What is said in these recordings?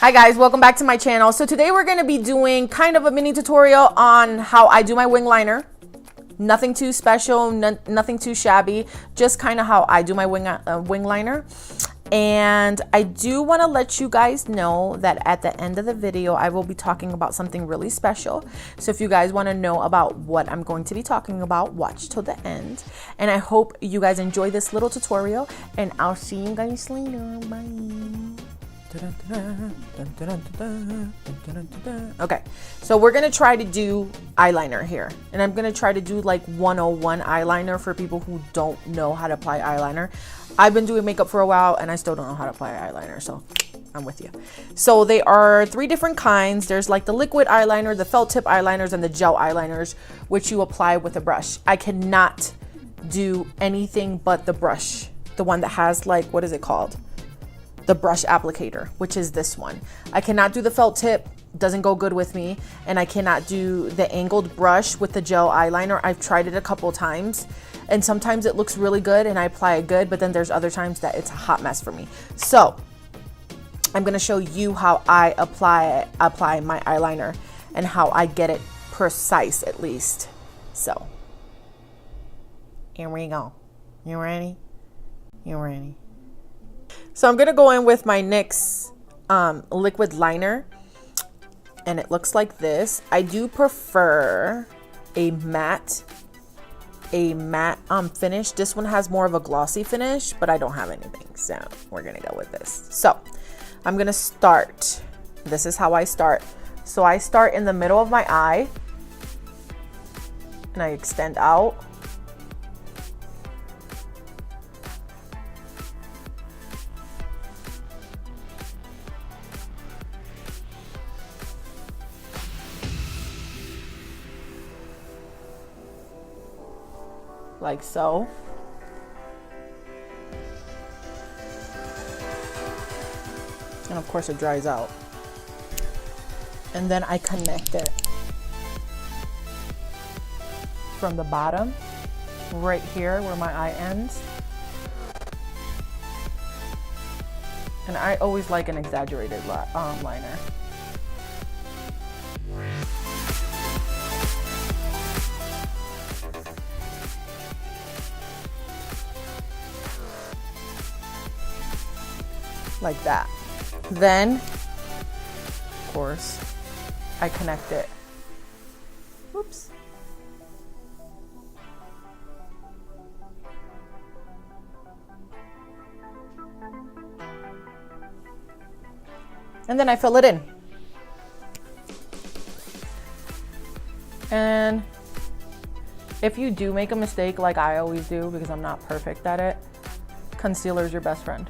Hi guys, welcome back to my channel. So today we're going to be doing kind of a mini tutorial on how I do my wing liner. Nothing too special, nothing too shabby, just kind of how I do my wing liner. And I do want to let you guys know that at the end of the video, I will be talking about something really special. So if you guys want to know about what I'm going to be talking about, watch till the end. And I hope you guys enjoy this little tutorial, and I'll see you guys later. Bye. Okay, so we're gonna try to do eyeliner here, and I'm gonna try to do like 101 eyeliner for people who don't know how to apply eyeliner. I've been doing makeup for a while and I still don't know how to apply eyeliner, so I'm with you. So they are 3 different kinds. There's like the liquid eyeliner, the felt tip eyeliners, and the gel eyeliners, which you apply with a brush. I cannot do anything but the brush, the one that has like, what is it called? The brush applicator, which is this one. I cannot do the felt tip, doesn't go good with me, and I cannot do the angled brush with the gel eyeliner. I've tried it a couple times, and sometimes it looks really good and I apply it good, but then there's other times that it's a hot mess for me. So I'm gonna show you how I apply my eyeliner and how I get it precise, at least. So here we go. You ready? You ready? So I'm gonna go in with my NYX liquid liner, and it looks like this. I do prefer a matte finish. This one has more of a glossy finish, but I don't have anything, so we're gonna go with this. So I'm gonna start. This is how I start. So I start in the middle of my eye, and I extend out. Like so. And of course it dries out. And then I connect it from the bottom, right here where my eye ends. And I always like an exaggerated liner. Like that. Then, of course, I connect it. Oops. And then I fill it in. And if you do make a mistake, like I always do, because I'm not perfect at it, concealer is your best friend.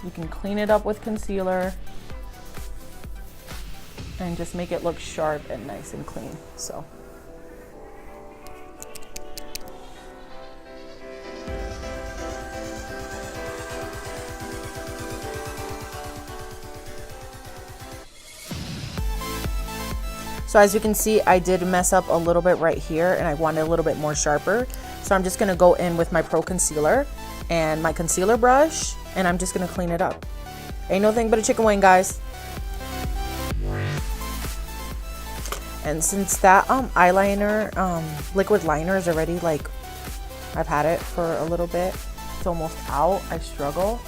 You can clean it up with concealer and just make it look sharp and nice and clean. So as you can see, I did mess up a little bit right here, and I wanted a little bit more sharper. So I'm just gonna go in with my Pro Concealer and my concealer brush, and I'm just gonna clean it up. Ain't no thing but a chicken wing, guys. And since that eyeliner, liquid liner is already like, I've had it for a little bit, it's almost out, I struggle.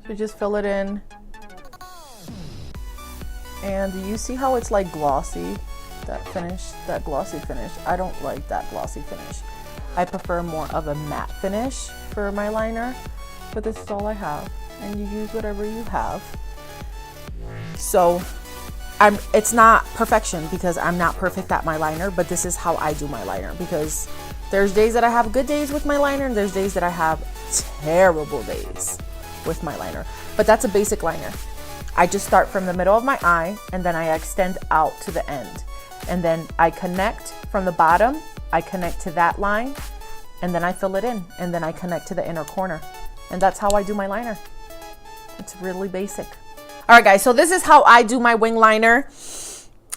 So just fill it in, and you see how it's like glossy, that finish, that glossy finish. I don't like that glossy finish. I prefer more of a matte finish for my liner, but this is all I have, and you use whatever you have. So it's not perfection, because I'm not perfect at my liner, but this is how I do my liner, because there's days that I have good days with my liner, and there's days that I have terrible days with my liner. But that's a basic liner. I just start from the middle of my eye, and then I extend out to the end. And then I connect from the bottom, I connect to that line, and then I fill it in, and then I connect to the inner corner. And that's how I do my liner. It's really basic. All right, guys, so this is how I do my wing liner.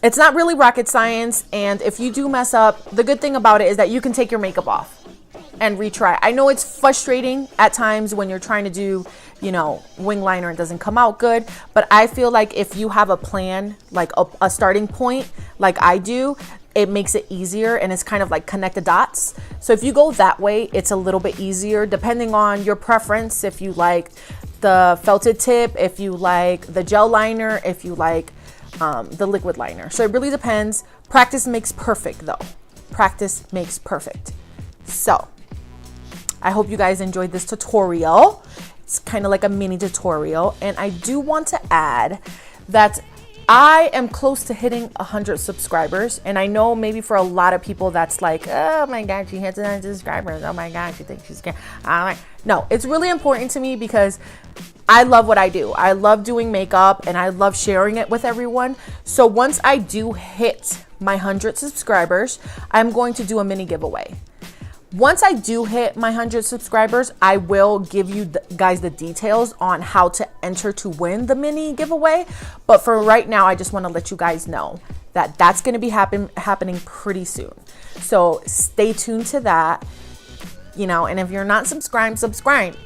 It's not really rocket science, and if you do mess up, the good thing about it is that you can take your makeup off and retry. I know it's frustrating at times when you're trying to do, you know, wing liner and it doesn't come out good, but I feel like if you have a plan, like a starting point, like I do, it makes it easier, and it's kind of like connect the dots. So if you go that way, it's a little bit easier depending on your preference. If you like the felted tip, if you like the gel liner, if you like the liquid liner. So it really depends. Practice makes perfect though. Practice makes perfect. So I hope you guys enjoyed this tutorial. It's kind of like a mini tutorial. And I do want to add that I am close to hitting 100 subscribers. And I know maybe for a lot of people that's like, oh my God, she hit 100 subscribers. Oh my God, she thinks she's scared. No, it's really important to me because I love what I do. I love doing makeup and I love sharing it with everyone. So once I do hit my 100 subscribers, I'm going to do a mini giveaway. Once I do hit my 100 subscribers, I will give you guys the details on how to enter to win the mini giveaway. But for right now, I just want to let you guys know that that's going to be happening pretty soon. So stay tuned to that, you know, and if you're not subscribed, subscribe.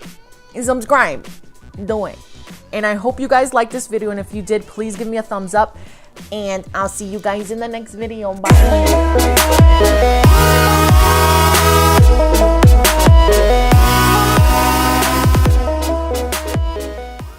Do it. And I hope you guys liked this video. And if you did, please give me a thumbs up. And I'll see you guys in the next video. Bye.